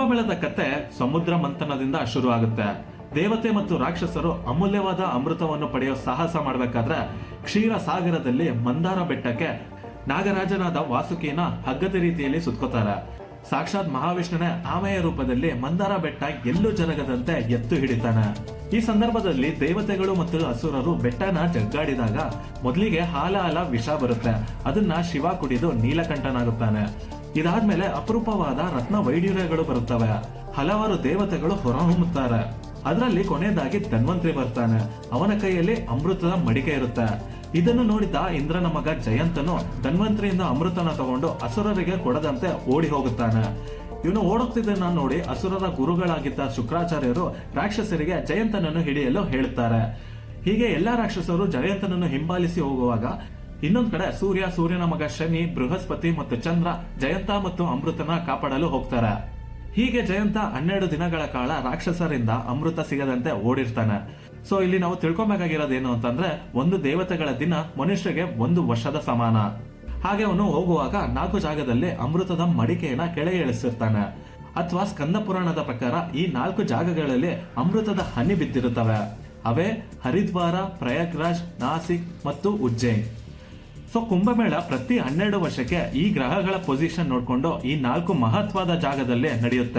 ಕುಂಭಮೇಳದ ಕತೆ ಸಮುದ್ರ ಮಂಥನದಿಂದ ಶುರು ಆಗುತ್ತೆ. ದೇವತೆ ಮತ್ತು ರಾಕ್ಷಸರು ಅಮೂಲ್ಯವಾದ ಅಮೃತವನ್ನು ಪಡೆಯೋ ಸಾಹಸ ಮಾಡಬೇಕಾದ್ರೆ ಕ್ಷೀರ ಸಾಗರದಲ್ಲಿ ಮಂದಾರ ಬೆಟ್ಟಕ್ಕೆ ನಾಗರಾಜನಾದ ವಾಸುಕಿನ ಹಗ್ಗದ ರೀತಿಯಲ್ಲಿ ಸುತ್ಕೋತಾರೆ. ಸಾಕ್ಷಾತ್ ಮಹಾವಿಷ್ಣುನೇ ಆಮೆಯ ರೂಪದಲ್ಲಿ ಮಂದಾರ ಬೆಟ್ಟ ಎಲ್ಲೂ ಜರಗದಂತೆ ಎತ್ತು ಹಿಡಿತಾನೆ. ಈ ಸಂದರ್ಭದಲ್ಲಿ ದೇವತೆಗಳು ಮತ್ತು ಅಸುರರು ಬೆಟ್ಟನ ಜಗ್ಗಾಡಿದಾಗ ಮೊದಲಿಗೆ ಹಾಲ ವಿಷ ಬರುತ್ತೆ. ಅದನ್ನ ಶಿವ ಕುಡಿದು ನೀಲಕಂಠನಾಗುತ್ತಾನೆ. ಇದಾದ್ಮೇಲೆ ಅಪರೂಪವಾದ ರತ್ನ ವೈಡೂರ್ಯಗಳು ಬರುತ್ತವೆ. ಹಲವಾರು ದೇವತೆಗಳು ಹೊರಹೊಮ್ಮುತ್ತಾರೆ. ಅದರಲ್ಲಿ ಕೊನೆಯದಾಗಿ ಧನ್ವಂತ್ರಿ ಬರ್ತಾನೆ. ಅವನ ಕೈಯಲ್ಲಿ ಅಮೃತದ ಮಡಿಕೆ ಇರುತ್ತೆ. ಇದನ್ನು ನೋಡಿದ ಇಂದ್ರನ ಮಗ ಜಯಂತನು ಧನ್ವಂತ್ರಿಯಿಂದ ಅಮೃತನ ತಗೊಂಡು ಅಸುರರಿಗೆ ಕೊಡದಂತೆ ಓಡಿ ಹೋಗುತ್ತಾನೆ. ಇವನು ಓಡೋಗ್ತಿದ್ದನ್ನ ನೋಡಿ ಅಸುರರ ಗುರುಗಳಾಗಿದ್ದ ಶುಕ್ರಾಚಾರ್ಯರು ರಾಕ್ಷಸರಿಗೆ ಜಯಂತನನ್ನು ಹಿಡಿಯಲು ಹೇಳುತ್ತಾರೆ. ಹೀಗೆ ಎಲ್ಲಾ ರಾಕ್ಷಸರು ಜಯಂತನನ್ನು ಹಿಂಬಾಲಿಸಿ ಹೋಗುವಾಗ ಇನ್ನೊಂದ್ ಕಡೆ ಸೂರ್ಯನ ಮಗ ಶನಿ, ಬೃಹಸ್ಪತಿ ಮತ್ತು ಚಂದ್ರ ಜಯಂತ ಮತ್ತು ಅಮೃತನ ಕಾಪಾಡಲು ಹೋಗ್ತಾರೆ. ಹೀಗೆ ಜಯಂತ 12 ದಿನಗಳ ಕಾಲ ರಾಕ್ಷಸರಿಂದ ಅಮೃತ ಸಿಗದಂತೆ ಓಡಿರ್ತಾನೆ. ಸೊ ಇಲ್ಲಿ ನಾವು ತಿಳ್ಕೊಬೇಕಾಗಿರೋದೇನು ಅಂತಂದ್ರೆ, ಒಂದು ದೇವತೆಗಳ ದಿನ ಮನುಷ್ಯರಿಗೆ 1 ವರ್ಷದ ಸಮಾನ. ಹಾಗೆ ಅವನು ಹೋಗುವಾಗ 4 ಜಾಗದಲ್ಲಿ ಅಮೃತದ ಮಡಿಕೆಯನ್ನ ಕೆಳಗೆ ಇಳಿಸಿರ್ತಾನೆ. ಅಥವಾ ಸ್ಕಂದ ಪುರಾಣದ ಪ್ರಕಾರ ಈ 4 ಜಾಗಗಳಲ್ಲಿ ಅಮೃತದ ಹನಿ ಬಿದ್ದಿರುತ್ತವೆ. ಅವೇ ಹರಿದ್ವಾರ, ಪ್ರಯಾಗ್ರಾಜ್, ನಾಸಿಕ್ ಮತ್ತು ಉಜ್ಜೈನ್. ಸೊ ಕುಂಭಮೇಳ ಪ್ರತಿ 12 ವರ್ಷಕ್ಕೆ ಈ ಗ್ರಹಗಳ ಪೊಸಿಷನ್ ನೋಡ್ಕೊಂಡು ಈ 4 ಮಹತ್ವದ ಜಾಗದಲ್ಲಿ ನಡೆಯುತ್ತೆ.